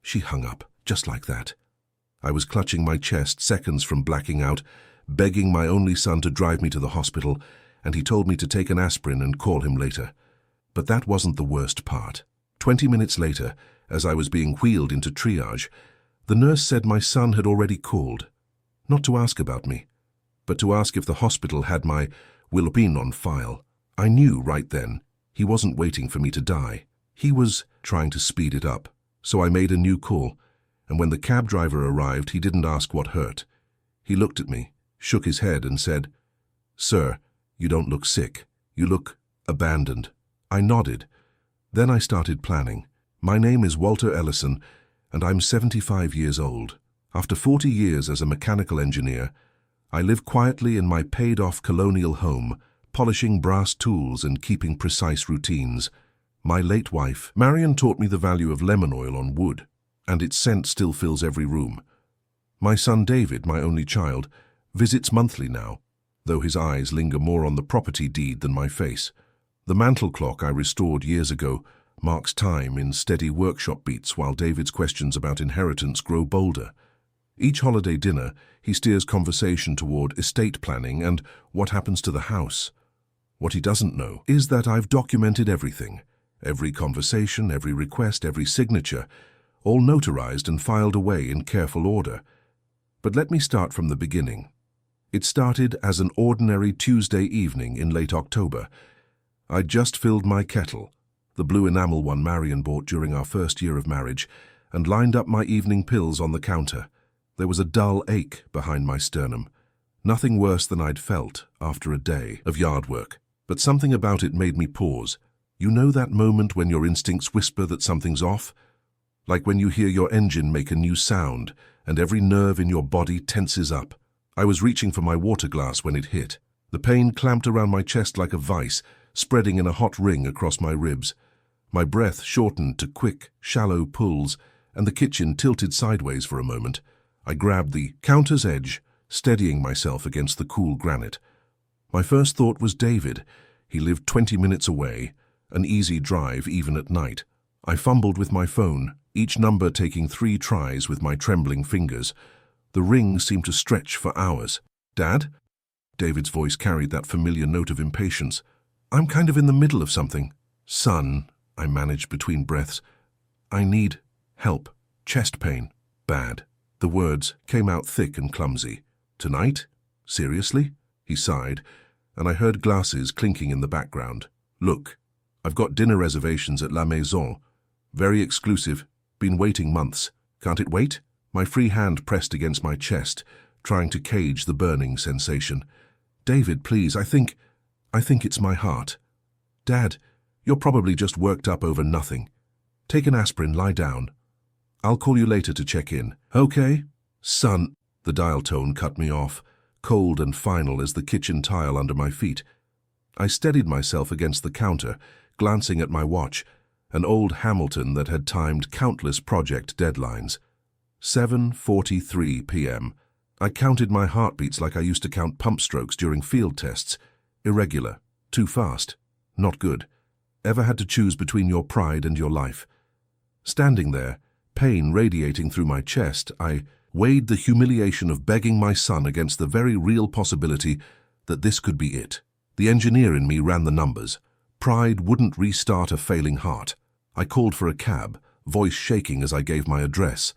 She hung up, just like that. I was clutching my chest, seconds from blacking out, begging my only son to drive me to the hospital, and he told me to take an aspirin and call him later. But that wasn't the worst part. 20 minutes later, as I was being wheeled into triage, the nurse said my son had already called. Not to ask about me, but to ask if the hospital had my Wilpin on file. I knew right then he wasn't waiting for me to die. He was trying to speed it up. So I made a new call, and when the cab driver arrived, he didn't ask what hurt. He looked at me, shook his head and said, "Sir, you don't look sick. You look abandoned." I nodded. Then I started planning. My name is Walter Ellison, and I'm 75 years old. After 40 years as a mechanical engineer, I live quietly in my paid-off colonial home, polishing brass tools and keeping precise routines. My late wife, Marion, taught me the value of lemon oil on wood, and its scent still fills every room. My son David, my only child, visits monthly now, though his eyes linger more on the property deed than my face. The mantel clock I restored years ago marks time in steady workshop beats while David's questions about inheritance grow bolder. Each holiday dinner, he steers conversation toward estate planning and what happens to the house. What he doesn't know is that I've documented everything. Every conversation, every request, every signature, all notarized and filed away in careful order. But let me start from the beginning. It started as an ordinary Tuesday evening in late October. I'd just filled my kettle, the blue enamel one Marion bought during our first year of marriage, and lined up my evening pills on the counter. There was a dull ache behind my sternum. Nothing worse than I'd felt after a day of yard work, but something about it made me pause. You know that moment when your instincts whisper that something's off? Like when you hear your engine make a new sound and every nerve in your body tenses up. I was reaching for my water glass when it hit. The pain clamped around my chest like a vice, spreading in a hot ring across my ribs. My breath shortened to quick, shallow pulls, and the kitchen tilted sideways for a moment. I grabbed the counter's edge, steadying myself against the cool granite. My first thought was David. He lived 20 minutes away, an easy drive even at night. I fumbled with my phone, each number taking 3 tries with my trembling fingers. The ring seemed to stretch for hours. "Dad?" David's voice carried that familiar note of impatience. "I'm kind of in the middle of something." "Son," I managed between breaths. "I need help. Chest pain. Bad." The words came out thick and clumsy. "Tonight? Seriously?" He sighed, and I heard glasses clinking in the background. "Look, I've got dinner reservations at La Maison. Very exclusive. Been waiting months. Can't it wait?" My free hand pressed against my chest, trying to cage the burning sensation. "David, please, I think it's my heart." "Dad, you're probably just worked up over nothing. Take an aspirin, lie down. I'll call you later to check in." "Okay?" "Son," the dial tone cut me off, cold and final as the kitchen tile under my feet. I steadied myself against the counter, glancing at my watch, an old Hamilton that had timed countless project deadlines. 7:43 p.m. I counted my heartbeats like I used to count pump strokes during field tests. Irregular. Too fast. Not good. Ever had to choose between your pride and your life? Standing there, pain radiating through my chest, I weighed the humiliation of begging my son against the very real possibility that this could be it. The engineer in me ran the numbers. Pride wouldn't restart a failing heart. I called for a cab, voice shaking as I gave my address.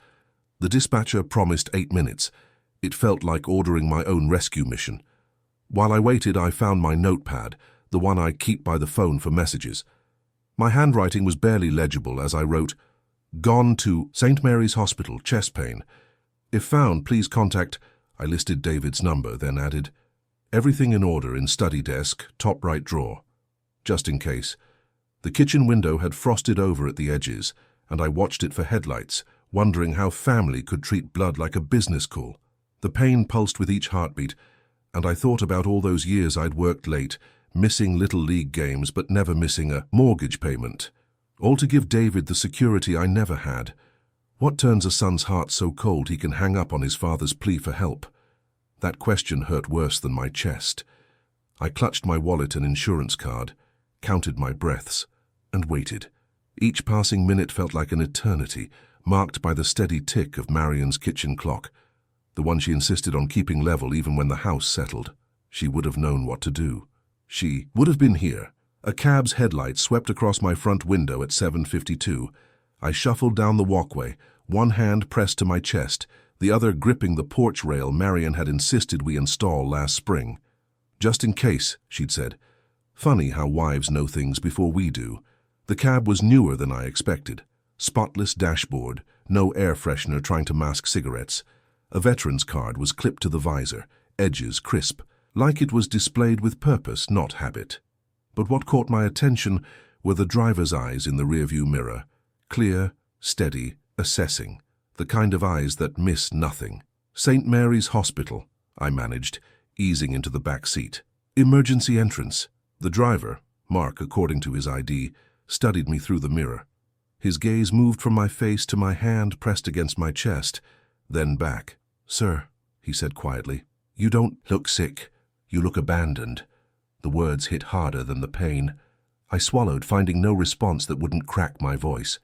The dispatcher promised 8 minutes. It felt like ordering my own rescue mission. While I waited, I found my notepad, the one I keep by the phone for messages. My handwriting was barely legible as I wrote, "Gone to St. Mary's Hospital, chest pain. If found, please contact." I listed David's number, then added, "Everything in order in study desk, top right drawer." Just in case. The kitchen window had frosted over at the edges, and I watched it for headlights, wondering how family could treat blood like a business call. The pain pulsed with each heartbeat, and I thought about all those years I'd worked late, missing little league games but never missing a mortgage payment. All to give David the security I never had. What turns a son's heart so cold he can hang up on his father's plea for help? That question hurt worse than my chest. I clutched my wallet and insurance card, counted my breaths, and waited. Each passing minute felt like an eternity, marked by the steady tick of Marion's kitchen clock, the one she insisted on keeping level even when the house settled. She would have known what to do. She would have been here. A cab's headlights swept across my front window at 7:52. I shuffled down the walkway, one hand pressed to my chest, the other gripping the porch rail Marion had insisted we install last spring. "Just in case," she'd said. Funny how wives know things before we do. The cab was newer than I expected. Spotless dashboard, no air freshener trying to mask cigarettes. A veteran's card was clipped to the visor, edges crisp, like it was displayed with purpose, not habit. But what caught my attention were the driver's eyes in the rearview mirror. Clear, steady, assessing. The kind of eyes that miss nothing. "St. Mary's Hospital," I managed, easing into the back seat. "Emergency entrance." The driver, Mark according to his ID, studied me through the mirror. His gaze moved from my face to my hand pressed against my chest, then back. "Sir," he said quietly, "you don't look sick. You look abandoned." The words hit harder than the pain. I swallowed, finding no response that wouldn't crack my voice.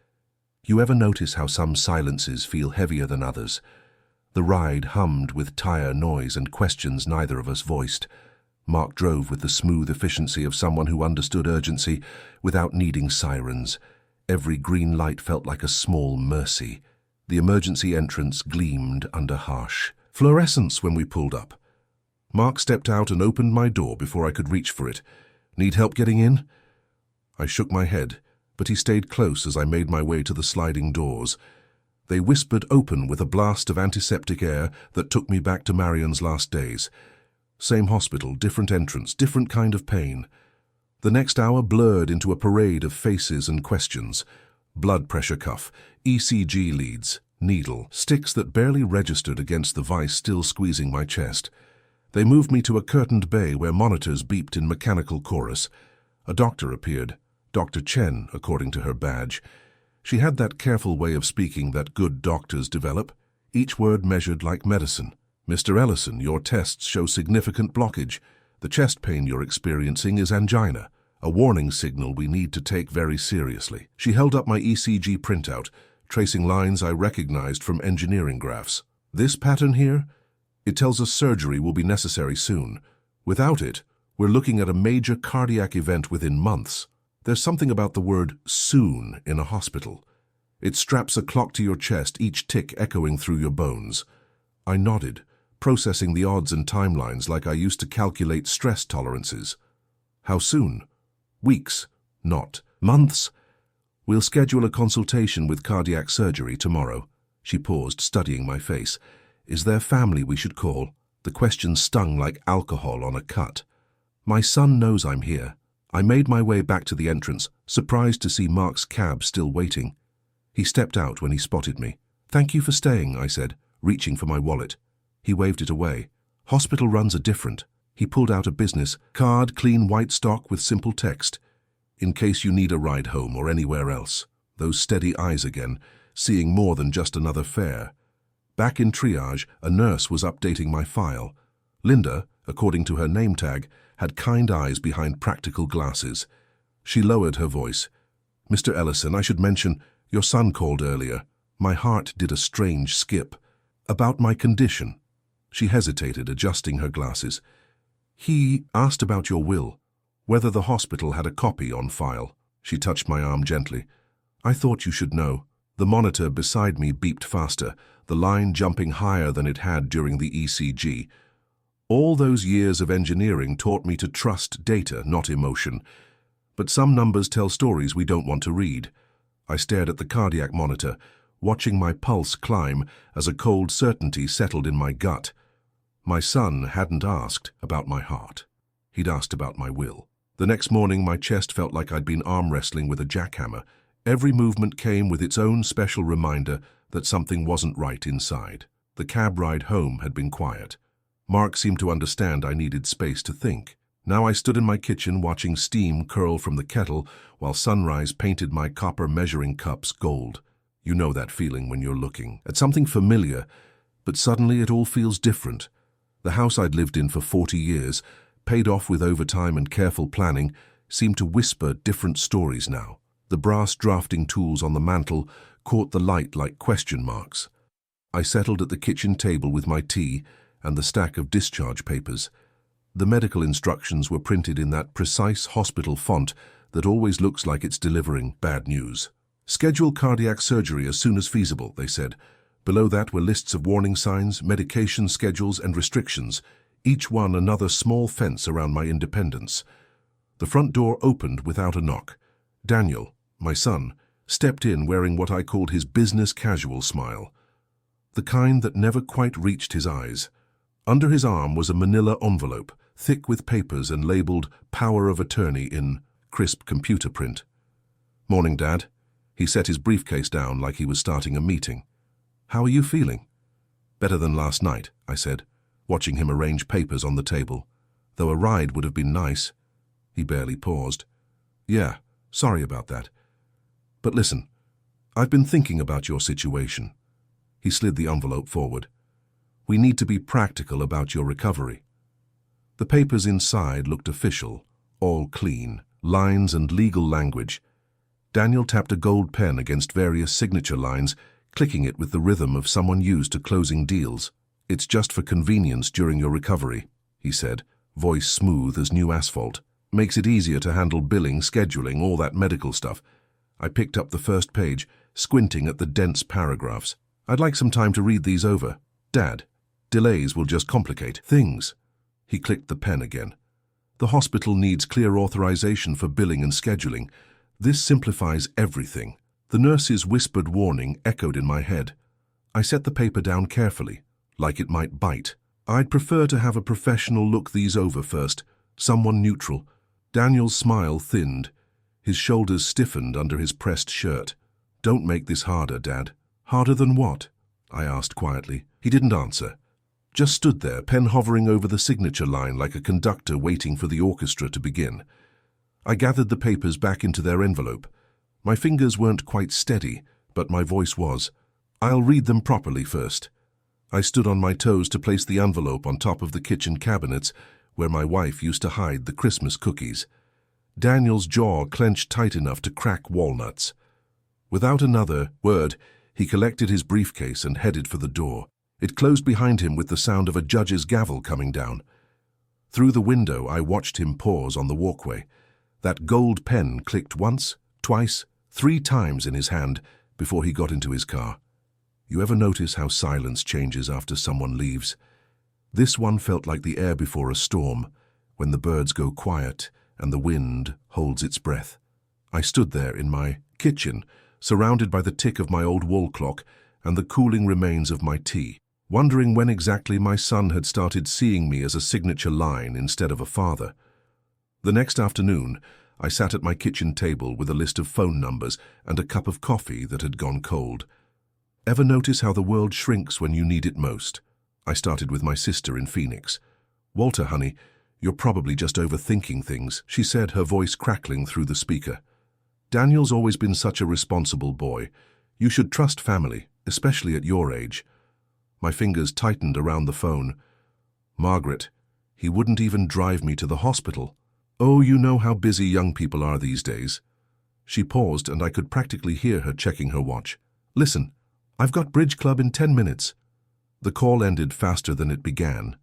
You ever notice how some silences feel heavier than others? The ride hummed with tire noise and questions neither of us voiced. Mark drove with the smooth efficiency of someone who understood urgency without needing sirens. Every green light felt like a small mercy. The emergency entrance gleamed under harsh fluorescence when we pulled up. Mark stepped out and opened my door before I could reach for it. "Need help getting in?" I shook my head, but he stayed close as I made my way to the sliding doors. They whispered open with a blast of antiseptic air that took me back to Marion's last days. Same hospital, different entrance, different kind of pain. The next hour blurred into a parade of faces and questions. Blood pressure cuff, ECG leads, needle, sticks that barely registered against the vice still squeezing my chest. They moved me to a curtained bay where monitors beeped in mechanical chorus. A doctor appeared, Dr. Chen, according to her badge. She had that careful way of speaking that good doctors develop, each word measured like medicine. "Mr. Ellison, your tests show significant blockage. The chest pain you're experiencing is angina, a warning signal we need to take very seriously." She held up my ECG printout, tracing lines I recognized from engineering graphs. "This pattern here? It tells us surgery will be necessary soon. Without it, we're looking at a major cardiac event within months." There's something about the word soon in a hospital. It straps a clock to your chest, each tick echoing through your bones. I nodded, processing the odds and timelines like I used to calculate stress tolerances. "How soon?" "Weeks, not months." "We'll schedule a consultation with cardiac surgery tomorrow." She paused, studying my face. "Is there family we should call?" The question stung like alcohol on a cut. "My son knows I'm here." I made my way back to the entrance, surprised to see Mark's cab still waiting. He stepped out when he spotted me. "Thank you for staying," I said, reaching for my wallet. He waved it away. "Hospital runs are different." He pulled out a business card, clean white stock with simple text. "In case you need a ride home or anywhere else." Those steady eyes again, seeing more than just another fare. Back in triage, a nurse was updating my file. Linda, according to her name tag, had kind eyes behind practical glasses. She lowered her voice. "Mr. Ellison, I should mention, your son called earlier." My heart did a strange skip. "About my condition." She hesitated, adjusting her glasses. "He asked about your will, whether the hospital had a copy on file." She touched my arm gently. "I thought you should know." The monitor beside me beeped faster, the line jumping higher than it had during the ECG. All those years of engineering taught me to trust data, not emotion. But some numbers tell stories we don't want to read. I stared at the cardiac monitor, watching my pulse climb as a cold certainty settled in my gut. My son hadn't asked about my heart. He'd asked about my will. The next morning, my chest felt like I'd been arm wrestling with a jackhammer. Every movement came with its own special reminder that something wasn't right inside. The cab ride home had been quiet. Mark seemed to understand I needed space to think. Now I stood in my kitchen watching steam curl from the kettle while sunrise painted my copper measuring cups gold. You know that feeling when you're looking at something familiar, but suddenly it all feels different. The house I'd lived in for 40 years, paid off with overtime and careful planning, seemed to whisper different stories now. The brass drafting tools on the mantel, caught the light like question marks. I settled at the kitchen table with my tea and the stack of discharge papers. The medical instructions were printed in that precise hospital font that always looks like it's delivering bad news. Schedule cardiac surgery as soon as feasible, they said. Below that were lists of warning signs, medication schedules, and restrictions, each one another small fence around my independence. The front door opened without a knock. Daniel, my son, stepped in wearing what I called his business casual smile, the kind that never quite reached his eyes. Under his arm was a manila envelope, thick with papers and labeled Power of Attorney in crisp computer print. "Morning, Dad." He set his briefcase down like he was starting a meeting. "How are you feeling?" "Better than last night," I said, watching him arrange papers on the table. "Though a ride would have been nice." He barely paused. "Yeah, sorry about that. But listen, I've been thinking about your situation." He slid the envelope forward. "We need to be practical about your recovery." The papers inside looked official, all clean, lines and legal language. Daniel tapped a gold pen against various signature lines, clicking it with the rhythm of someone used to closing deals. "It's just for convenience during your recovery," he said, voice smooth as new asphalt. "Makes it easier to handle billing, scheduling, all that medical stuff." I picked up the first page, squinting at the dense paragraphs. "I'd like some time to read these over. Dad, delays will just complicate things." He clicked the pen again. "The hospital needs clear authorization for billing and scheduling. This simplifies everything." The nurse's whispered warning echoed in my head. I set the paper down carefully, like it might bite. "I'd prefer to have a professional look these over first, someone neutral." Daniel's smile thinned. His shoulders stiffened under his pressed shirt. "Don't make this harder, Dad." "Harder than what?" I asked quietly. He didn't answer. Just stood there, pen hovering over the signature line like a conductor waiting for the orchestra to begin. I gathered the papers back into their envelope. My fingers weren't quite steady, but my voice was. "I'll read them properly first." I stood on my toes to place the envelope on top of the kitchen cabinets where my wife used to hide the Christmas cookies. Daniel's jaw clenched tight enough to crack walnuts. Without another word, he collected his briefcase and headed for the door. It closed behind him with the sound of a judge's gavel coming down. Through the window, I watched him pause on the walkway. That gold pen clicked once, twice, 3 times in his hand before he got into his car. You ever notice how silence changes after someone leaves? This one felt like the air before a storm, when the birds go quiet and the wind holds its breath. I stood there in my kitchen, surrounded by the tick of my old wall clock and the cooling remains of my tea, wondering when exactly my son had started seeing me as a signature line instead of a father. The next afternoon, I sat at my kitchen table with a list of phone numbers and a cup of coffee that had gone cold. Ever notice how the world shrinks when you need it most? I started with my sister in Phoenix. "Walter, honey, you're probably just overthinking things," she said, her voice crackling through the speaker. "Daniel's always been such a responsible boy. You should trust family, especially at your age." My fingers tightened around the phone. "Margaret, he wouldn't even drive me to the hospital." "Oh, you know how busy young people are these days." She paused and I could practically hear her checking her watch. "Listen, I've got bridge club in 10 minutes. The call ended faster than it began.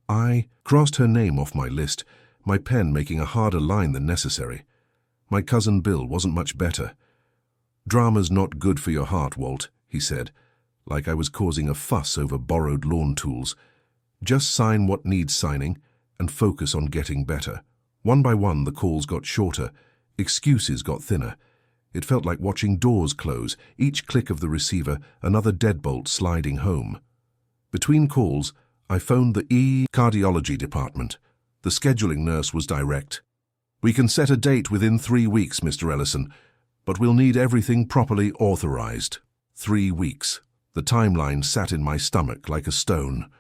I crossed her name off my list, my pen making a harder line than necessary. My cousin Bill wasn't much better. "Drama's not good for your heart, Walt," he said, like I was causing a fuss over borrowed lawn tools. "Just sign what needs signing and focus on getting better." One by one, the calls got shorter, excuses got thinner. It felt like watching doors close, each click of the receiver, another deadbolt sliding home. Between calls, I phoned the cardiology department. The scheduling nurse was direct. "We can set a date within 3 weeks, Mr. Ellison, but we'll need everything properly authorized." 3 weeks. The timeline sat in my stomach like a stone.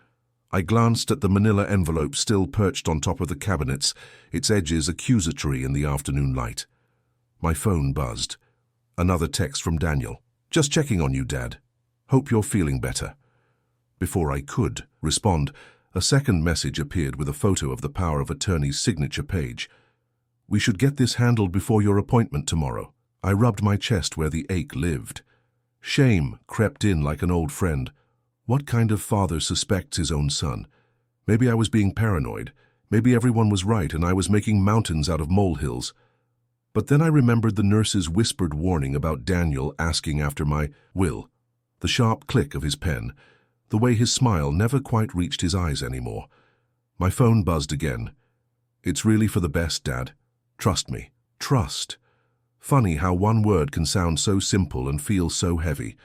I glanced at the manila envelope still perched on top of the cabinets, its edges accusatory in the afternoon light. My phone buzzed. Another text from Daniel. "Just checking on you, Dad. Hope you're feeling better." Before I could respond, a second message appeared with a photo of the power of attorney's signature page. "We should get this handled before your appointment tomorrow." I rubbed my chest where the ache lived. Shame crept in like an old friend. What kind of father suspects his own son? Maybe I was being paranoid. Maybe everyone was right and I was making mountains out of molehills. But then I remembered the nurse's whispered warning about Daniel asking after my will, the sharp click of his pen, the way his smile never quite reached his eyes anymore. My phone buzzed again. It's really for the best, Dad. Trust me. Trust. Funny how one word can sound so simple and feel so heavy.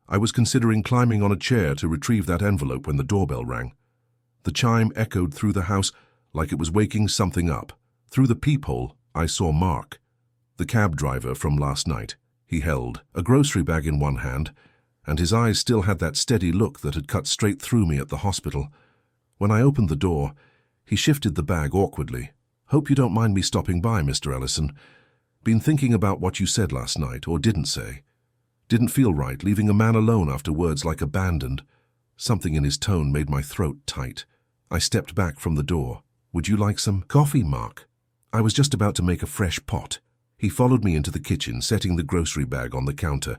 I was considering climbing on a chair to retrieve that envelope when the doorbell rang. The chime echoed through the house like it was waking something up. Through the peephole, I saw Mark, the cab driver from last night. He held a grocery bag in one hand, and his eyes still had that steady look that had cut straight through me at the hospital. When I opened the door, he shifted the bag awkwardly. "Hope you don't mind me stopping by, Mr. Ellison. Been thinking about what you said last night, or didn't say. Didn't feel right, leaving a man alone after words like abandoned." Something in his tone made my throat tight. I stepped back from the door. "Would you like some coffee, Mark?" I was just about to make a fresh pot. He followed me into the kitchen, setting the grocery bag on the counter.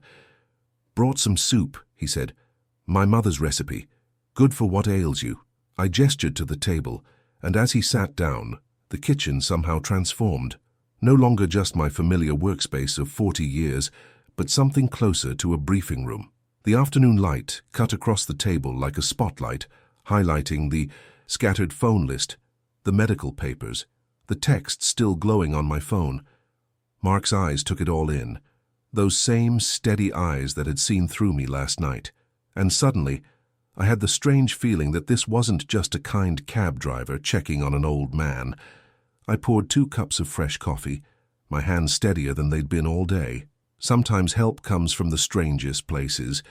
"Brought some soup," he said. "My mother's recipe. Good for what ails you." I gestured to the table, and as he sat down, the kitchen somehow transformed. No longer just my familiar workspace of 40 years, but something closer to a briefing room. The afternoon light cut across the table like a spotlight, highlighting the scattered phone list, the medical papers, the text still glowing on my phone. Mark's eyes took it all in, those same steady eyes that had seen through me last night. And suddenly, I had the strange feeling that this wasn't just a kind cab driver checking on an old man. I poured 2 cups of fresh coffee, my hands steadier than they'd been all day. Sometimes help comes from the strangest places,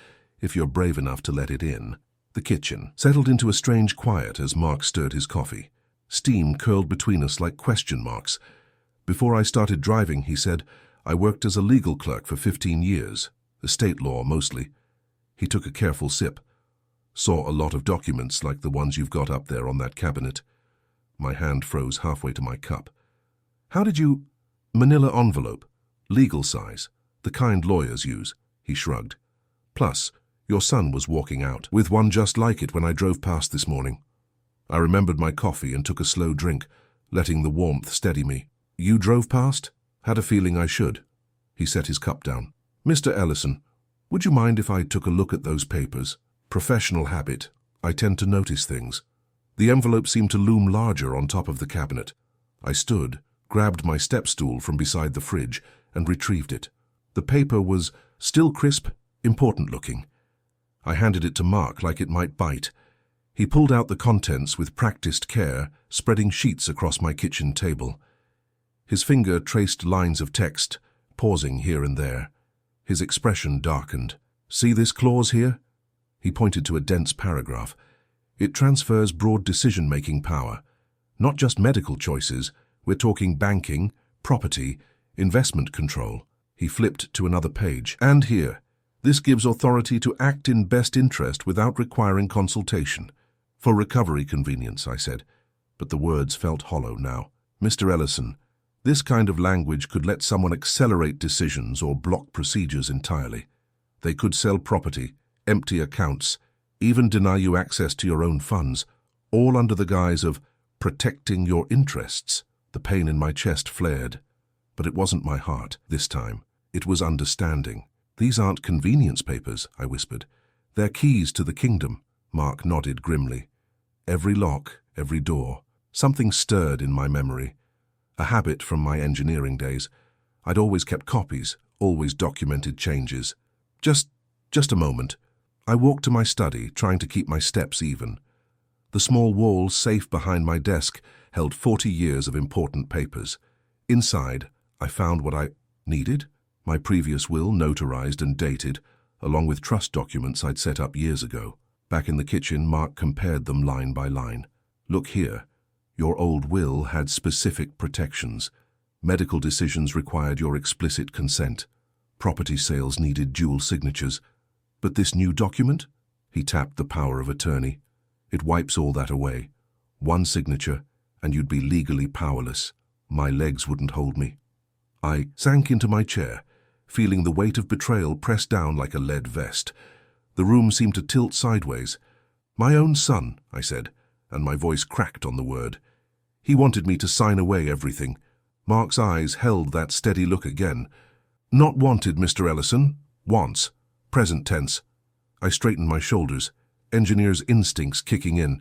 if you're brave enough to let it in. The kitchen settled into a strange quiet as Mark stirred his coffee. Steam curled between us like question marks. "Before I started driving," he said, "I worked as a legal clerk for 15 years, estate law mostly." He took a careful sip. "Saw a lot of documents like the ones you've got up there on that cabinet." My hand froze halfway to my cup. "How did you—" "Manila envelope. Legal size. The kind lawyers use." He shrugged. "Plus, your son was walking out with one just like it when I drove past this morning." I remembered my coffee and took a slow drink, letting the warmth steady me. "You drove past?" "Had a feeling I should." He set his cup down. "Mr. Ellison, would you mind if I took a look at those papers? Professional habit. I tend to notice things." The envelope seemed to loom larger on top of the cabinet. I stood, grabbed my step stool from beside the fridge, and retrieved it. The paper was still crisp, important looking. I handed it to Mark like it might bite. He pulled out the contents with practiced care, spreading sheets across my kitchen table. His finger traced lines of text, pausing here and there. His expression darkened. "See this clause here?" He pointed to a dense paragraph. "It transfers broad decision-making power. Not just medical choices, we're talking banking, property, investment control." He flipped to another page. "And here, this gives authority to act in best interest without requiring consultation. For recovery convenience," I said, but the words felt hollow now. "Mr. Ellison, this kind of language could let someone accelerate decisions or block procedures entirely. They could sell property, empty accounts, even deny you access to your own funds, all under the guise of protecting your interests." The pain in my chest flared. But it wasn't my heart this time. It was understanding. "These aren't convenience papers," I whispered. "They're keys to the kingdom." Mark nodded grimly. Every lock, every door. Something stirred in my memory. A habit from my engineering days. I'd always kept copies, always documented changes. Just a moment. I walked to my study, trying to keep my steps even. The small wall safe behind my desk held 40 years of important papers. Inside, I found what I needed. My previous will, notarized and dated, along with trust documents I'd set up years ago. Back in the kitchen, Mark compared them line by line. "Look here. Your old will had specific protections. Medical decisions required your explicit consent. Property sales needed dual signatures. But this new document?" He tapped the power of attorney. "It wipes all that away. One signature, and you'd be legally powerless. My legs wouldn't hold me." I sank into my chair, feeling the weight of betrayal press down like a lead vest. The room seemed to tilt sideways. "My own son," I said, and my voice cracked on the word. He wanted me to sign away everything. Mark's eyes held that steady look again. "Not wanted, Mr. Ellison. Wants. Present tense." I straightened my shoulders, engineer's instincts kicking in.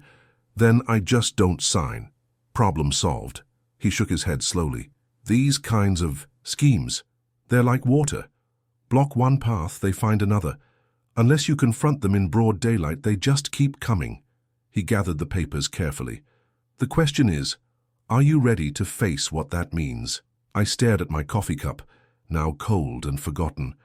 "Then I just don't sign. Problem solved." He shook his head slowly. "These kinds of schemes, they're like water. Block one path, they find another. Unless you confront them in broad daylight, they just keep coming." He gathered the papers carefully. "The question is, are you ready to face what that means?" I stared at my coffee cup, now cold and forgotten.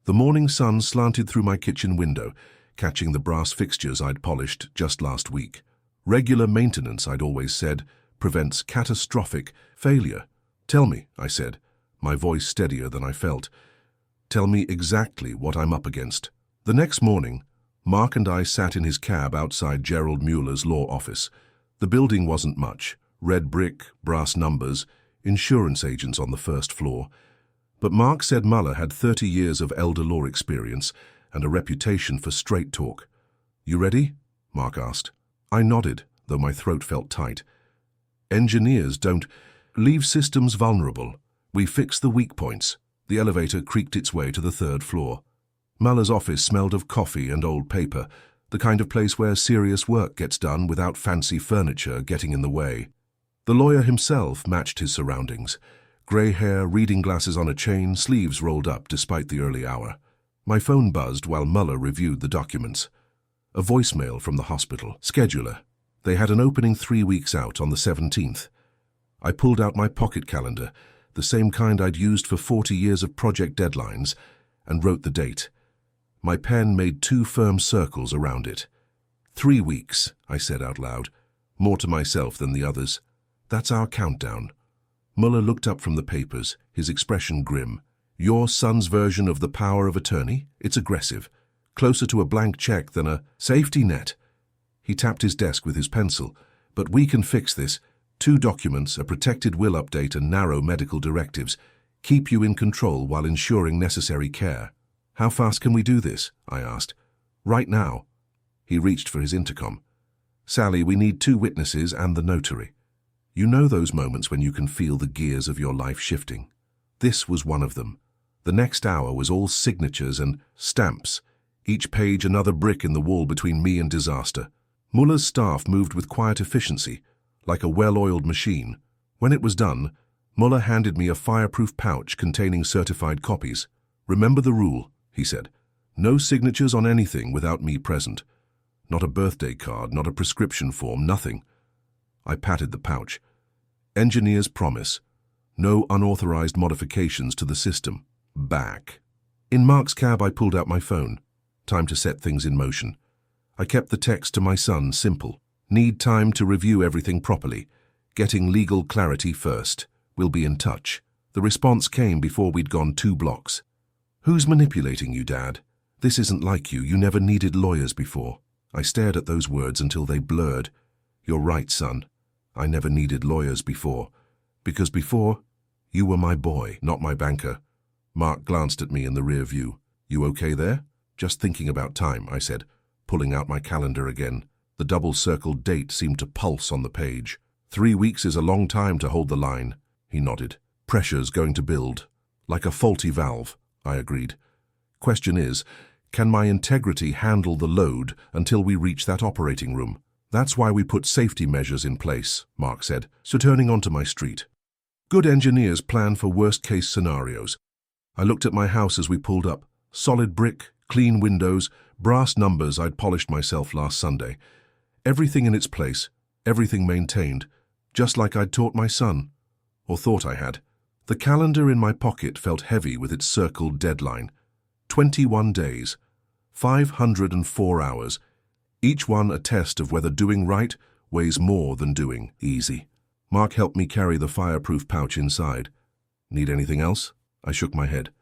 The morning sun slanted through my kitchen window, catching the brass fixtures I'd polished just last week. Regular maintenance, I'd always said, prevents catastrophic failure. "Tell me," I said, my voice steadier than I felt. "Tell me exactly what I'm up against." The next morning, Mark and I sat in his cab outside Gerald Mueller's law office. The building wasn't much. Red brick, brass numbers, insurance agents on the first floor. But Mark said Mueller had 30 years of elder law experience and a reputation for straight talk. "You ready?" Mark asked. I nodded, though my throat felt tight. "Engineers don't leave systems vulnerable. We fix the weak points." The elevator creaked its way to the third floor. Mueller's office smelled of coffee and old paper, the kind of place where serious work gets done without fancy furniture getting in the way. The lawyer himself matched his surroundings. Grey hair, reading glasses on a chain, sleeves rolled up despite the early hour. My phone buzzed while Mueller reviewed the documents. A voicemail from the hospital. Scheduler. They had an opening 3 weeks out on the 17th. I pulled out my pocket calendar, the same kind I'd used for 40 years of project deadlines, and wrote the date. My pen made 2 firm circles around it. 3 weeks, I said out loud, more to myself than the others. That's our countdown. Mueller looked up from the papers, his expression grim. "Your son's version of the power of attorney? It's aggressive. Closer to a blank check than a safety net." He tapped his desk with his pencil. "But we can fix this. 2 documents, a protected will update and narrow medical directives. Keep you in control while ensuring necessary care." "How fast can we do this?" I asked. "Right now." He reached for his intercom. "Sally, we need 2 witnesses and the notary." You know those moments when you can feel the gears of your life shifting. This was one of them. The next hour was all signatures and stamps, each page another brick in the wall between me and disaster. Mueller's staff moved with quiet efficiency, like a well-oiled machine. When it was done, Mueller handed me a fireproof pouch containing certified copies. "Remember the rule," he said. "No signatures on anything without me present. Not a birthday card, not a prescription form, nothing." I patted the pouch. "Engineer's promise. No unauthorized modifications to the system. Back." In Mark's cab, I pulled out my phone. Time to set things in motion. I kept the text to my son simple. "Need time to review everything properly. Getting legal clarity first. We'll be in touch." The response came before we'd gone 2 blocks. "Who's manipulating you, Dad? This isn't like you. You never needed lawyers before." I stared at those words until they blurred. "You're right, son. I never needed lawyers before. Because before, you were my boy, not my banker." Mark glanced at me in the rear view. "You okay there?" "Just thinking about time," I said, pulling out my calendar again. The double-circled date seemed to pulse on the page. 3 weeks is a long time to hold the line." He nodded. "Pressure's going to build. Like a faulty valve," I agreed. "Question is, can my integrity handle the load until we reach that operating room? That's why we put safety measures in place," Mark said, so turning onto my street. "Good engineers plan for worst-case scenarios." I looked at my house as we pulled up. Solid brick, clean windows, brass numbers I'd polished myself last Sunday. Everything in its place, everything maintained, just like I'd taught my son, or thought I had. The calendar in my pocket felt heavy with its circled deadline. 21 days, 504 hours, each one a test of whether doing right weighs more than doing easy. Mark helped me carry the fireproof pouch inside. "Need anything else?" I shook my head.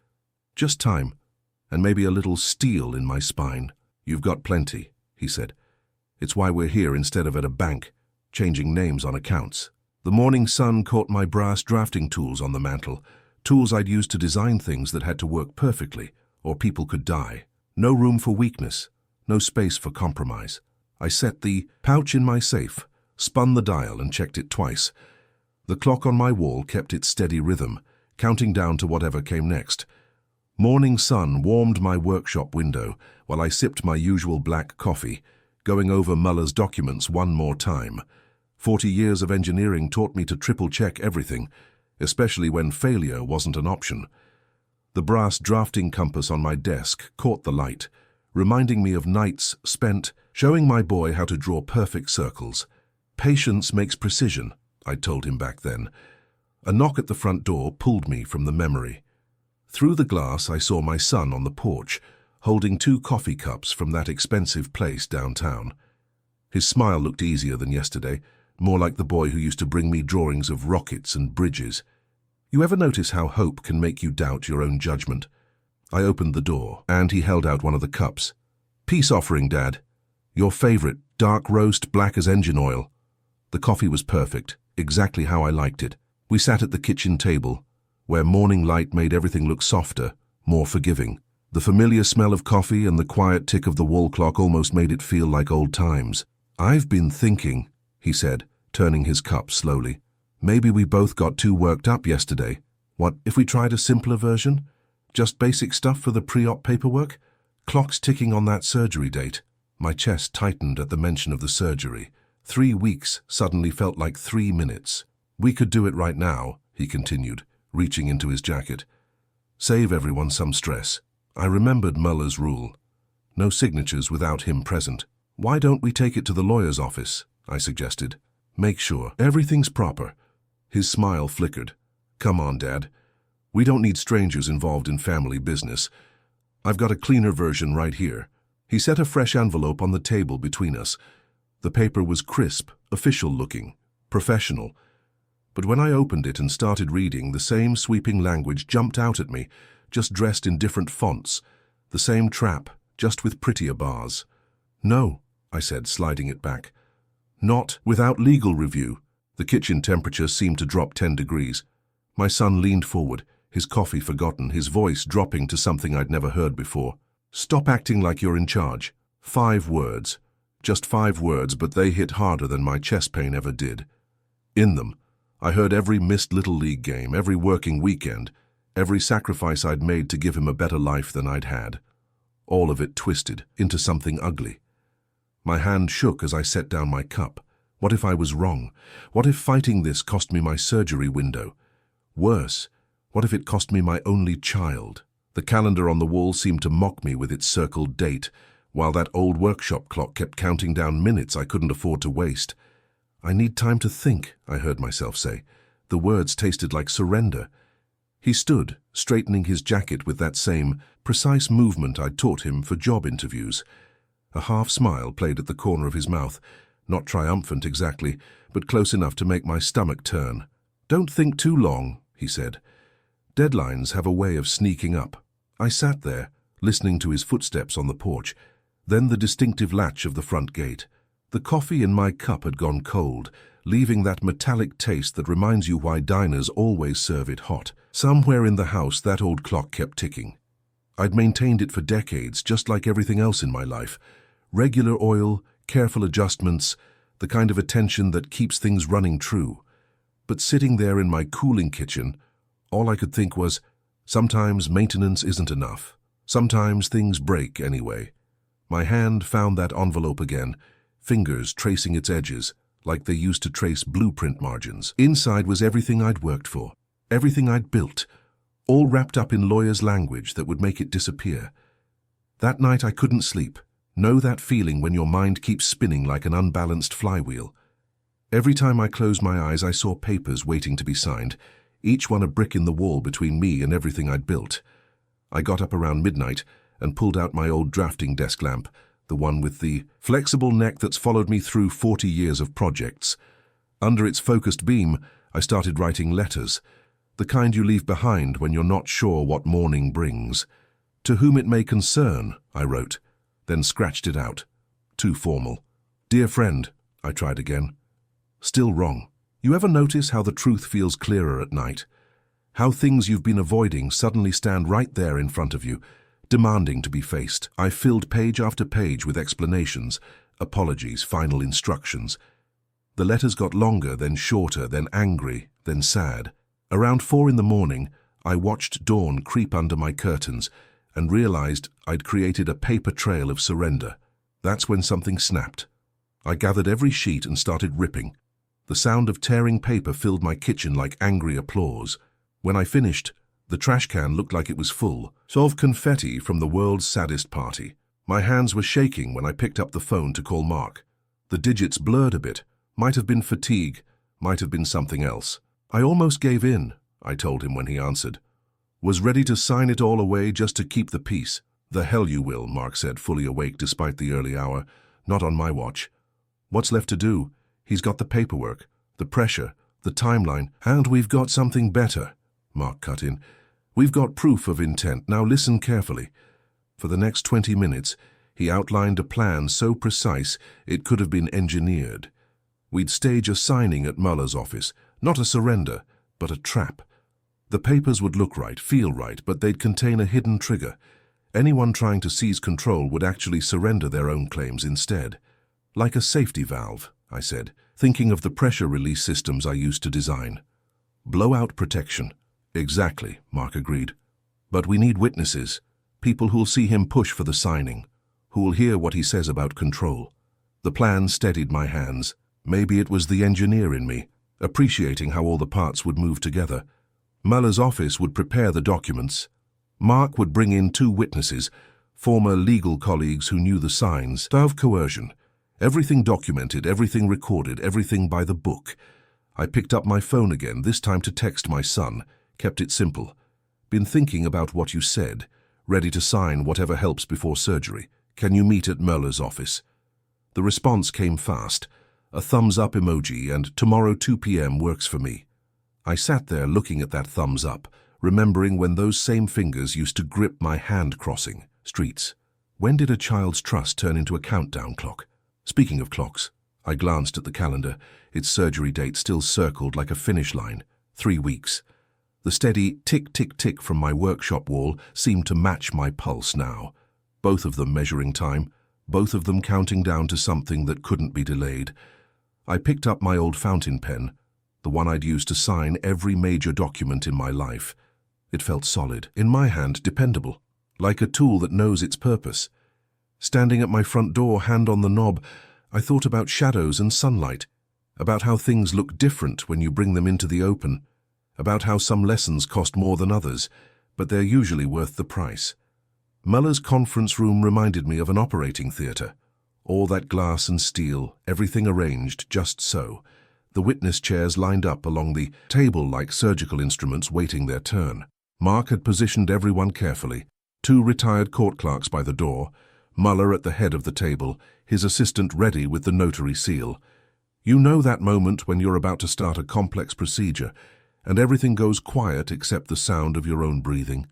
"Just time, and maybe a little steel in my spine." "You've got plenty," he said. "It's why we're here instead of at a bank, changing names on accounts." The morning sun caught my brass drafting tools on the mantel, Tools I'd used to design things that had to work perfectly, or people could die. No room for weakness, no space for compromise. I set the pouch in my safe, spun the dial and checked it twice. The clock on my wall kept its steady rhythm, counting down to whatever came next. Morning sun warmed my workshop window while I sipped my usual black coffee, going over Muller's documents one more time. 40 years of engineering taught me to triple-check everything, especially when failure wasn't an option. The brass drafting compass on my desk caught the light, reminding me of nights spent showing my boy how to draw perfect circles. Patience makes precision, I told him back then. A knock at the front door pulled me from the memory. Through the glass, I saw my son on the porch, holding 2 coffee cups from that expensive place downtown. His smile looked easier than yesterday, more like the boy who used to bring me drawings of rockets and bridges. You ever notice how hope can make you doubt your own judgment? I opened the door, and he held out one of the cups. Peace offering, Dad. Your favorite, dark roast, black as engine oil. The coffee was perfect, exactly how I liked it. We sat at the kitchen table, where morning light made everything look softer, more forgiving. The familiar smell of coffee and the quiet tick of the wall clock almost made it feel like old times. I've been thinking, he said, turning his cup slowly. Maybe we both got too worked up yesterday. What if we tried a simpler version? Just basic stuff for the pre-op paperwork? Clock's ticking on that surgery date. My chest tightened at the mention of the surgery. 3 weeks suddenly felt like 3 minutes. We could do it right now, he continued, reaching into his jacket. Save everyone some stress. I remembered Muller's rule. No signatures without him present. Why don't we take it to the lawyer's office? I suggested. Make sure everything's proper. His smile flickered. Come on, Dad. We don't need strangers involved in family business. I've got a cleaner version right here. He set a fresh envelope on the table between us. The paper was crisp, official-looking, professional. But when I opened it and started reading, the same sweeping language jumped out at me, just dressed in different fonts. The same trap, just with prettier bars. No, I said, sliding it back. Not without legal review. The kitchen temperature seemed to drop 10 degrees. My son leaned forward, his coffee forgotten, his voice dropping to something I'd never heard before. Stop acting like you're in charge. 5 words. Just 5 words, but they hit harder than my chest pain ever did. In them, I heard every missed Little League game, every working weekend, every sacrifice I'd made to give him a better life than I'd had. All of it twisted into something ugly. My hand shook as I set down my cup. What if I was wrong? What if fighting this cost me my surgery window? Worse, what if it cost me my only child? The calendar on the wall seemed to mock me with its circled date, while that old workshop clock kept counting down minutes I couldn't afford to waste. I need time to think, I heard myself say. The words tasted like surrender. He stood, straightening his jacket with that same precise movement I'd taught him for job interviews. A half smile played at the corner of his mouth, not triumphant exactly, but close enough to make my stomach turn. Don't think too long, he said. Deadlines have a way of sneaking up. I sat there, listening to his footsteps on the porch, then the distinctive latch of the front gate. The coffee in my cup had gone cold, leaving that metallic taste that reminds you why diners always serve it hot. Somewhere in the house, that old clock kept ticking. I'd maintained it for decades, just like everything else in my life. Regular oil, careful adjustments, the kind of attention that keeps things running true. But sitting there in my cooling kitchen, all I could think was, sometimes maintenance isn't enough. Sometimes things break anyway. My hand found that envelope again, fingers tracing its edges, like they used to trace blueprint margins. Inside was everything I'd worked for, everything I'd built, all wrapped up in lawyer's language that would make it disappear. That night I couldn't sleep. Know that feeling when your mind keeps spinning like an unbalanced flywheel. Every time I closed my eyes, I saw papers waiting to be signed, each one a brick in the wall between me and everything I'd built. I got up around midnight and pulled out my old drafting desk lamp, the one with the flexible neck that's followed me through 40 years of projects. Under its focused beam, I started writing letters, the kind you leave behind when you're not sure what morning brings. To whom it may concern, I wrote, then scratched it out. Too formal. Dear friend, I tried again. Still wrong. You ever notice how the truth feels clearer at night? How things you've been avoiding suddenly stand right there in front of you, demanding to be faced. I filled page after page with explanations, apologies, final instructions. The letters got longer, then shorter, then angry, then sad. Around 4 in the morning, I watched dawn creep under my curtains and realized I'd created a paper trail of surrender. That's when something snapped. I gathered every sheet and started ripping. The sound of tearing paper filled my kitchen like angry applause. When I finished, the trash can looked like it was full of confetti from the world's saddest party. My hands were shaking when I picked up the phone to call Mark. The digits blurred a bit. Might have been fatigue, might have been something else. I almost gave in, I told him when he answered. Was ready to sign it all away just to keep the peace. The hell you will, Mark said, fully awake despite the early hour. Not on my watch. What's left to do? He's got the paperwork, the pressure, the timeline, and we've got something better, Mark cut in. We've got proof of intent. Now listen carefully. For the next 20 minutes, he outlined a plan so precise it could have been engineered. We'd stage a signing at Muller's office, not a surrender, but a trap. The papers would look right, feel right, but they'd contain a hidden trigger. Anyone trying to seize control would actually surrender their own claims instead. Like a safety valve, I said, thinking of the pressure release systems I used to design. Blowout protection. Exactly, Mark agreed. But we need witnesses, people who'll see him push for the signing, who'll hear what he says about control. The plan steadied my hands. Maybe it was the engineer in me, appreciating how all the parts would move together. Muller's office would prepare the documents. Mark would bring in 2 witnesses, former legal colleagues who knew the signs of coercion. Everything documented, everything recorded, everything by the book. I picked up my phone again, this time to text my son. Kept it simple. Been thinking about what you said. Ready to sign whatever helps before surgery. Can you meet at Muller's office? The response came fast. A thumbs up emoji and tomorrow 2 p.m. works for me. I sat there looking at that thumbs up, remembering when those same fingers used to grip my hand crossing streets. When did a child's trust turn into a countdown clock? Speaking of clocks, I glanced at the calendar. Its surgery date still circled like a finish line. 3 weeks. The steady tick-tick-tick from my workshop wall seemed to match my pulse now. Both of them measuring time, both of them counting down to something that couldn't be delayed. I picked up my old fountain pen, the one I'd used to sign every major document in my life. It felt solid, in my hand dependable, like a tool that knows its purpose. Standing at my front door, hand on the knob, I thought about shadows and sunlight, about how things look different when you bring them into the open, about how some lessons cost more than others, but they're usually worth the price. Muller's conference room reminded me of an operating theatre. All that glass and steel, everything arranged just so. The witness chairs lined up along the table like surgical instruments waiting their turn. Mark had positioned everyone carefully. 2 retired court clerks by the door, Muller at the head of the table, his assistant ready with the notary seal. You know that moment when you're about to start a complex procedure and everything goes quiet except the sound of your own breathing.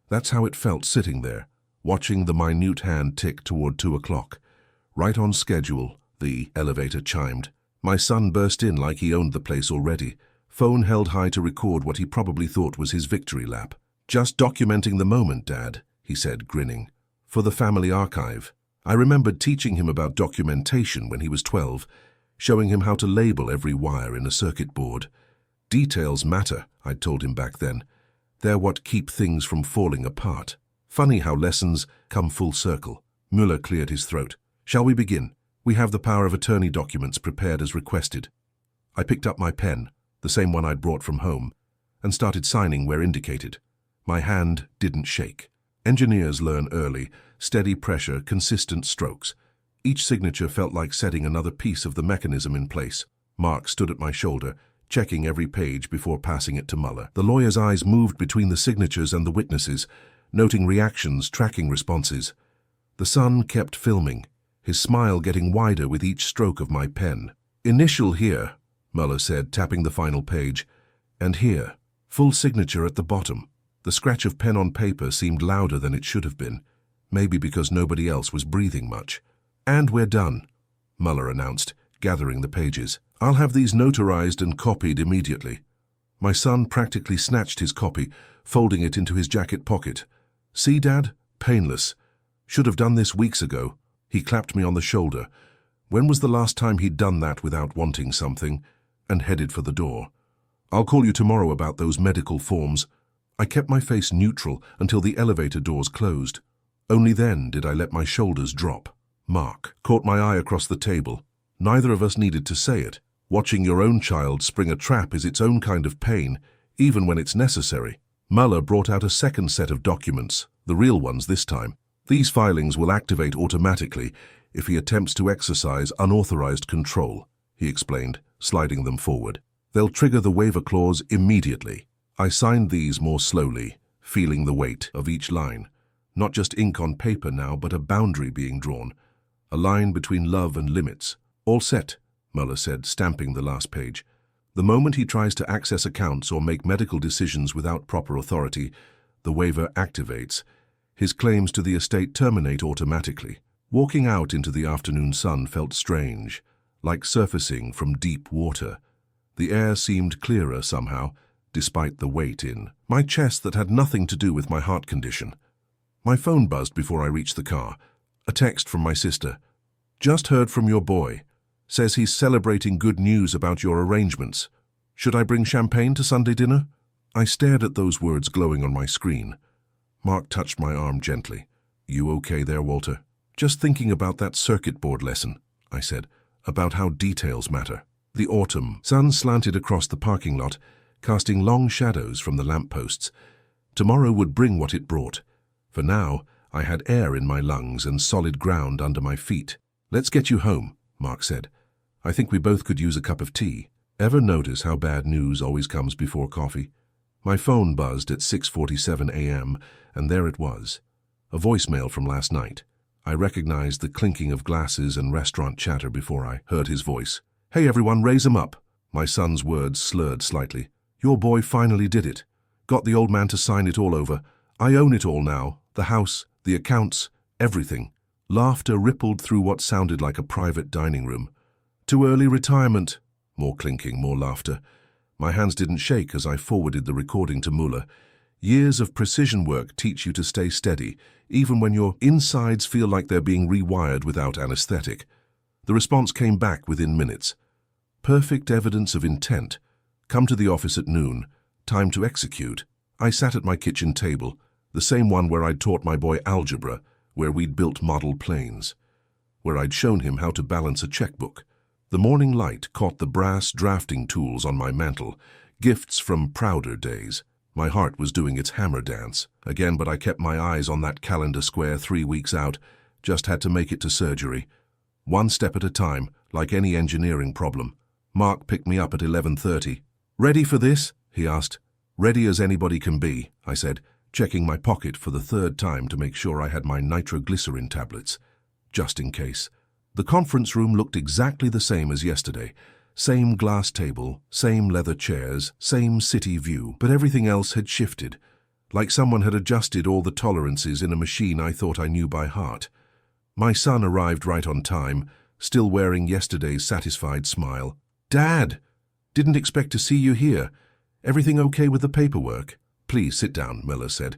That's how it felt sitting there, watching the minute hand tick toward 2 o'clock. Right on schedule, the elevator chimed. My son burst in like he owned the place already, phone held high to record what he probably thought was his victory lap. Just documenting the moment, Dad, he said, grinning. For the family archive. I remembered teaching him about documentation when he was 12, showing him how to label every wire in a circuit board. Details matter, I'd told him back then. They're what keep things from falling apart. Funny how lessons come full circle. Muller cleared his throat. Shall we begin? We have the power of attorney documents prepared as requested. I picked up my pen, the same one I'd brought from home, and started signing where indicated. My hand didn't shake. Engineers learn early, steady pressure, consistent strokes. Each signature felt like setting another piece of the mechanism in place. Mark stood at my shoulder, checking every page before passing it to Muller. The lawyer's eyes moved between the signatures and the witnesses, noting reactions, tracking responses. The son kept filming, his smile getting wider with each stroke of my pen. Initial here, Muller said, tapping the final page. And here, full signature at the bottom. The scratch of pen on paper seemed louder than it should have been, maybe because nobody else was breathing much. And we're done, Muller announced, gathering the pages. I'll have these notarized and copied immediately. My son practically snatched his copy, folding it into his jacket pocket. "See, Dad? Painless. Should have done this weeks ago." He clapped me on the shoulder. When was the last time he'd done that without wanting something? And headed for the door. "I'll call you tomorrow about those medical forms." I kept my face neutral until the elevator doors closed. Only then did I let my shoulders drop. Mark caught my eye across the table. Neither of us needed to say it. Watching your own child spring a trap is its own kind of pain, even when it's necessary. Muller brought out a second set of documents, the real ones this time. "These filings will activate automatically if he attempts to exercise unauthorized control," he explained, sliding them forward. "They'll trigger the waiver clause immediately." I signed these more slowly, feeling the weight of each line. Not just ink on paper now, but a boundary being drawn. A line between love and limits. "All set," Muller said, stamping the last page. "The moment he tries to access accounts or make medical decisions without proper authority, the waiver activates. His claims to the estate terminate automatically." Walking out into the afternoon sun felt strange, like surfacing from deep water. The air seemed clearer somehow, despite the weight in my chest that had nothing to do with my heart condition. My phone buzzed before I reached the car. A text from my sister. "Just heard from your boy. Says he's celebrating good news about your arrangements. Should I bring champagne to Sunday dinner?" I stared at those words glowing on my screen. Mark touched my arm gently. "You okay there, Walter?" "Just thinking about that circuit board lesson," I said, "about how details matter." The autumn sun slanted across the parking lot, casting long shadows from the lampposts. Tomorrow would bring what it brought. For now, I had air in my lungs and solid ground under my feet. "Let's get you home," Mark said. "I think we both could use a cup of tea." Ever notice how bad news always comes before coffee? My phone buzzed at 6:47 a.m., and there it was. A voicemail from last night. I recognized the clinking of glasses and restaurant chatter before I heard his voice. "Hey everyone, raise 'em up." My son's words slurred slightly. "Your boy finally did it. Got the old man to sign it all over. I own it all now. The house, the accounts, everything." Laughter rippled through what sounded like a private dining room. "Too early retirement." More clinking, more laughter. My hands didn't shake as I forwarded the recording to Muller. Years of precision work teach you to stay steady, even when your insides feel like they're being rewired without anesthetic. The response came back within minutes. "Perfect evidence of intent. Come to the office at noon. Time to execute." I sat at my kitchen table, the same one where I'd taught my boy algebra, where we'd built model planes, where I'd shown him how to balance a checkbook. The morning light caught the brass drafting tools on my mantel, gifts from prouder days. My heart was doing its hammer dance again, but I kept my eyes on that calendar square 3 weeks out. Just had to make it to surgery. One step at a time, like any engineering problem. Mark picked me up at 11:30. "Ready for this?" he asked. "Ready as anybody can be," I said, checking my pocket for the third time to make sure I had my nitroglycerin tablets, just in case. The conference room looked exactly the same as yesterday. Same glass table, same leather chairs, same city view, but everything else had shifted, like someone had adjusted all the tolerances in a machine I thought I knew by heart. My son arrived right on time, still wearing yesterday's satisfied smile. "Dad! Didn't expect to see you here. Everything okay with the paperwork?" "Please sit down," Muller said,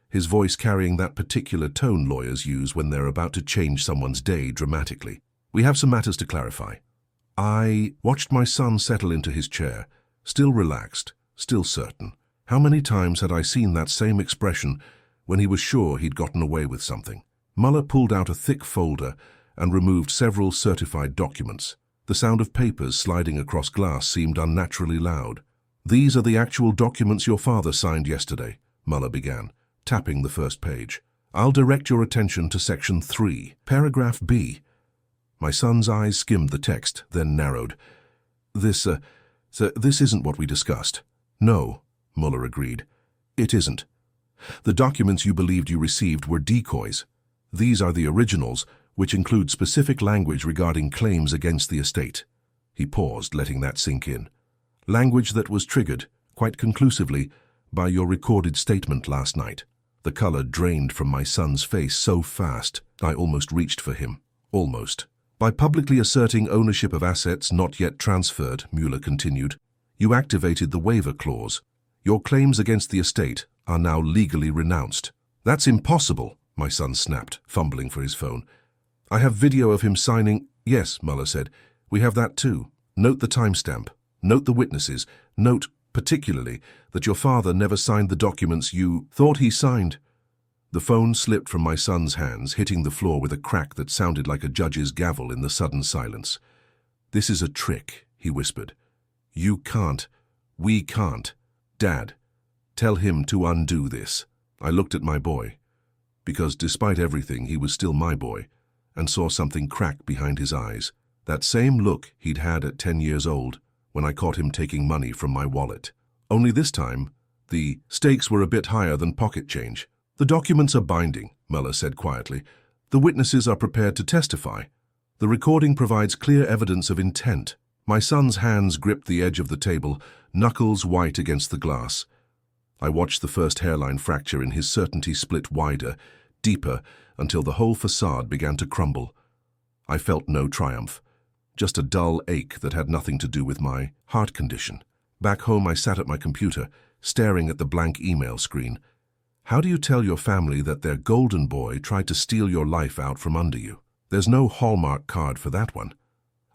his voice carrying that particular tone lawyers use when they're about to change someone's day dramatically. "We have some matters to clarify." I watched my son settle into his chair, still relaxed, still certain. How many times had I seen that same expression when he was sure he'd gotten away with something? Muller pulled out a thick folder and removed several certified documents. The sound of papers sliding across glass seemed unnaturally loud. "These are the actual documents your father signed yesterday," Muller began, tapping the first page. "I'll direct your attention to Section 3, Paragraph B." My son's eyes skimmed the text, then narrowed. This isn't what we discussed." "No," Muller agreed. "It isn't. The documents you believed you received were decoys. These are the originals, which include specific language regarding claims against the estate." He paused, letting that sink in. "Language that was triggered, quite conclusively, by your recorded statement last night." The color drained from my son's face so fast, I almost reached for him. Almost. "By publicly asserting ownership of assets not yet transferred," Mueller continued, You activated the waiver clause. Your claims against the estate are now legally renounced. That's impossible, my son snapped, fumbling for his phone. I have video of him signing. Yes, Muller said. We have that too. Note the timestamp. Note the witnesses. Note, particularly, that your father never signed the documents you thought he signed. The phone slipped from my son's hands, hitting the floor with a crack that sounded like a judge's gavel in the sudden silence. This is a trick, he whispered. You can't. We can't. Dad, tell him to undo this. I looked at my boy, because despite everything, he was still my boy, and saw something crack behind his eyes. That same look he'd had at 10 years old, when I caught him taking money from my wallet. Only this time, the stakes were a bit higher than pocket change. The documents are binding, Muller said quietly. The witnesses are prepared to testify. The recording provides clear evidence of intent. My son's hands gripped the edge of the table, knuckles white against the glass. I watched the first hairline fracture in his certainty split wider, deeper, until the whole facade began to crumble. I felt no triumph, just a dull ache that had nothing to do with my heart condition. Back home, I sat at my computer, staring at the blank email screen. How do you tell your family that their golden boy tried to steal your life out from under you? There's no Hallmark card for that one.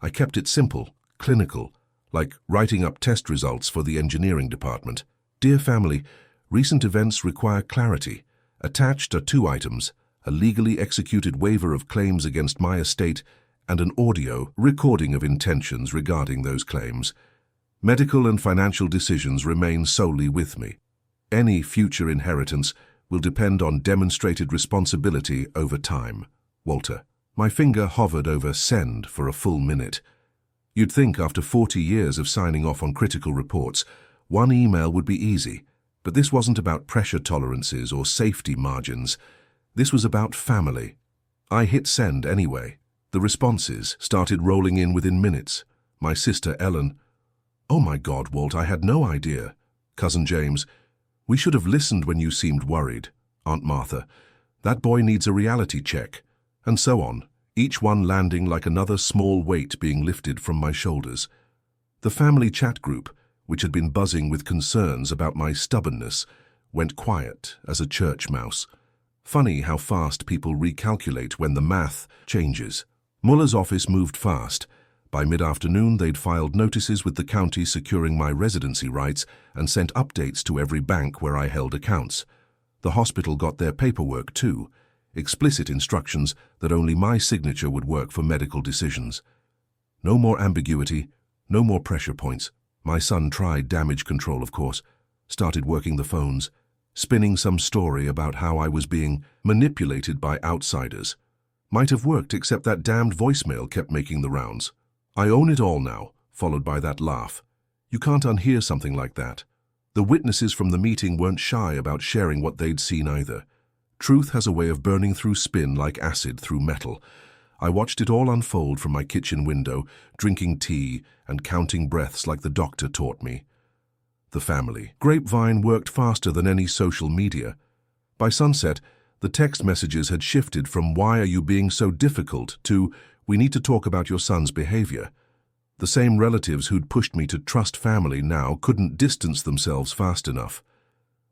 I kept it simple, clinical, like writing up test results for the engineering department. Dear family, recent events require clarity. Attached are 2 items, a legally executed waiver of claims against my estate and an audio recording of intentions regarding those claims. Medical and financial decisions remain solely with me. Any future inheritance will depend on demonstrated responsibility over time. Walter. My finger hovered over send for a full minute. You'd think after 40 years of signing off on critical reports, one email would be easy, but this wasn't about pressure tolerances or safety margins. This was about family. I hit send anyway. The responses started rolling in within minutes. My sister Ellen. Oh my God, Walt, I had no idea. Cousin James. We should have listened when you seemed worried. Aunt Martha. That boy needs a reality check. And so on, each one landing like another small weight being lifted from my shoulders. The family chat group, which had been buzzing with concerns about my stubbornness, went quiet as a church mouse. Funny how fast people recalculate when the math changes. Muller's office moved fast. By mid-afternoon, they'd filed notices with the county securing my residency rights and sent updates to every bank where I held accounts. The hospital got their paperwork too, explicit instructions that only my signature would work for medical decisions. No more ambiguity, no more pressure points. My son tried damage control, of course, started working the phones, spinning some story about how I was being manipulated by outsiders. Might have worked, except that damned voicemail kept making the rounds. I own it all now, followed by that laugh. You can't unhear something like that. The witnesses from the meeting weren't shy about sharing what they'd seen either. Truth has a way of burning through spin like acid through metal. I watched it all unfold from my kitchen window, drinking tea and counting breaths like the doctor taught me. The family. Grapevine worked faster than any social media. By sunset, the text messages had shifted from "Why are you being so difficult?" to "We need to talk about your son's behavior." The same relatives who'd pushed me to trust family now couldn't distance themselves fast enough.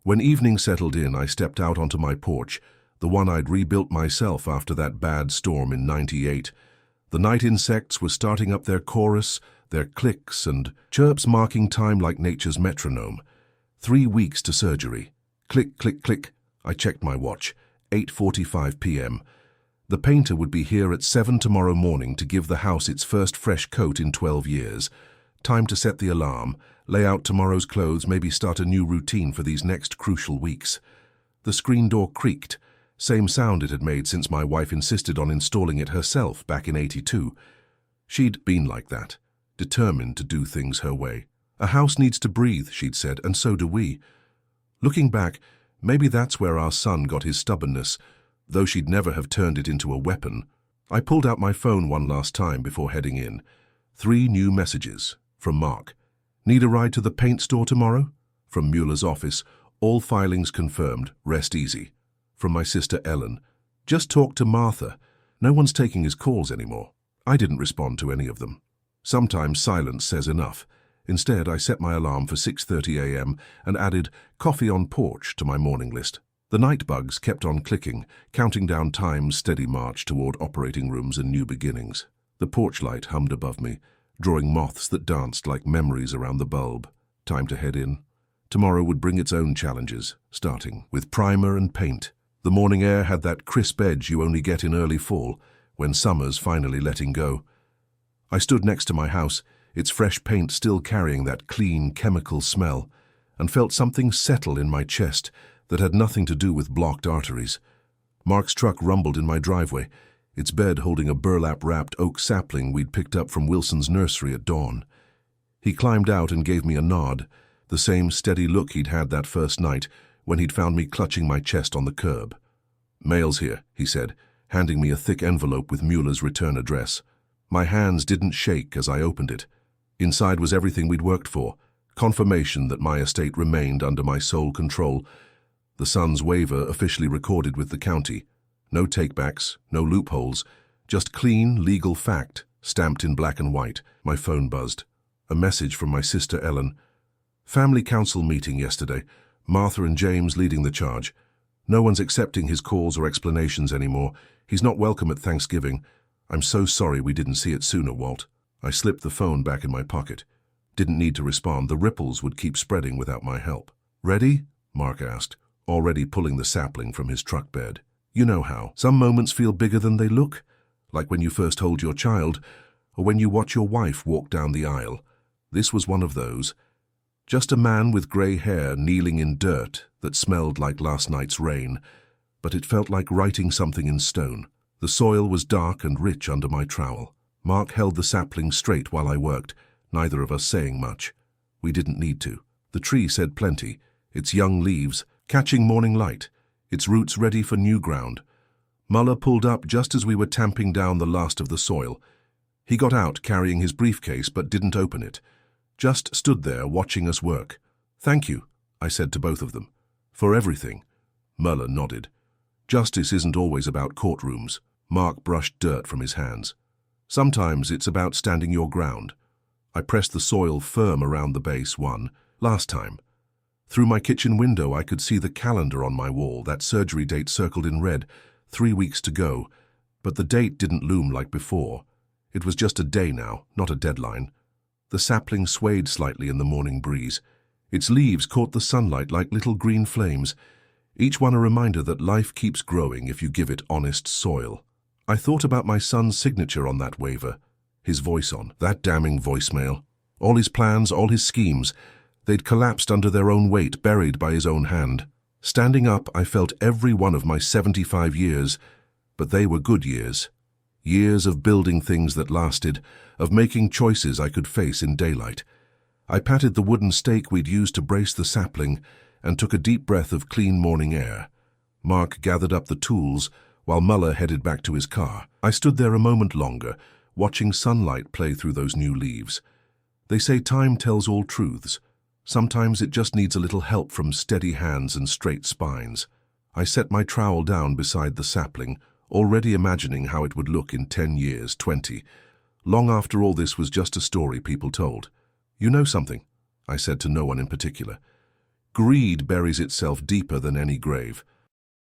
When evening settled in, I stepped out onto my porch, the one I'd rebuilt myself after that bad storm in '98. The night insects were starting up their chorus, their clicks and chirps marking time like nature's metronome. 3 weeks to surgery. Click, click, click. I checked my watch. 8:45 p.m. The painter would be here at 7 tomorrow morning to give the house its first fresh coat in 12 years. Time to set the alarm, lay out tomorrow's clothes, maybe start a new routine for these next crucial weeks. The screen door creaked, same sound it had made since my wife insisted on installing it herself back in '82. She'd been like that, determined to do things her way. A house needs to breathe, she'd said, and so do we. Looking back, maybe that's where our son got his stubbornness, though she'd never have turned it into a weapon. I pulled out my phone one last time before heading in. 3 new messages. From Mark. Need a ride to the paint store tomorrow? From Mueller's office. All filings confirmed. Rest easy. From my sister Ellen. Just talk to Martha. No one's taking his calls anymore. I didn't respond to any of them. Sometimes silence says enough. Instead, I set my alarm for 6:30 a.m. and added coffee on porch to my morning list. The night bugs kept on clicking, counting down time's steady march toward operating rooms and new beginnings. The porch light hummed above me, drawing moths that danced like memories around the bulb. Time to head in. Tomorrow would bring its own challenges, starting with primer and paint. The morning air had that crisp edge you only get in early fall, when summer's finally letting go. I stood next to my house, its fresh paint still carrying that clean, chemical smell, and felt something settle in my chest that had nothing to do with blocked arteries. Mark's truck rumbled in my driveway, its bed holding a burlap-wrapped oak sapling we'd picked up from Wilson's nursery at dawn. He climbed out and gave me a nod, the same steady look he'd had that first night when he'd found me clutching my chest on the curb. "Mail's here," he said, handing me a thick envelope with Mueller's return address. My hands didn't shake as I opened it. Inside was everything we'd worked for, confirmation that my estate remained under my sole control. The son's waiver officially recorded with the county. No takebacks, no loopholes, just clean, legal fact, stamped in black and white. My phone buzzed. A message from my sister Ellen. "Family council meeting yesterday. Martha and James leading the charge. No one's accepting his calls or explanations anymore. He's not welcome at Thanksgiving. I'm so sorry we didn't see it sooner, Walt." I slipped the phone back in my pocket. Didn't need to respond. The ripples would keep spreading without my help. "Ready?" Mark asked, already pulling the sapling from his truck bed. "You know how. Some moments feel bigger than they look, like when you first hold your child, or when you watch your wife walk down the aisle. This was one of those. Just a man with grey hair kneeling in dirt that smelled like last night's rain, but it felt like writing something in stone. The soil was dark and rich under my trowel. Mark held the sapling straight while I worked, neither of us saying much. We didn't need to. The tree said plenty, its young leaves catching morning light, its roots ready for new ground. Muller pulled up just as we were tamping down the last of the soil. He got out carrying his briefcase but didn't open it. Just stood there watching us work. "Thank you," I said to both of them. "For everything." Muller nodded. "Justice isn't always about courtrooms." Mark brushed dirt from his hands. "Sometimes it's about standing your ground." I pressed the soil firm around the base last time. Through my kitchen window I could see the calendar on my wall, that surgery date circled in red, 3 weeks to go. But the date didn't loom like before. It was just a day now, not a deadline. The sapling swayed slightly in the morning breeze. Its leaves caught the sunlight like little green flames, each one a reminder that life keeps growing if you give it honest soil. I thought about my son's signature on that waiver, his voice on, that damning voicemail. All his plans, all his schemes, they'd collapsed under their own weight, buried by his own hand. Standing up, I felt every one of my 75 years, but they were good years. Years of building things that lasted, of making choices I could face in daylight. I patted the wooden stake we'd used to brace the sapling and took a deep breath of clean morning air. Mark gathered up the tools while Muller headed back to his car. I stood there a moment longer, watching sunlight play through those new leaves. They say time tells all truths. Sometimes it just needs a little help from steady hands and straight spines. I set my trowel down beside the sapling, already imagining how it would look in 10 years, 20, long after all this was just a story people told. "You know something?" I said to no one in particular. "Greed buries itself deeper than any grave.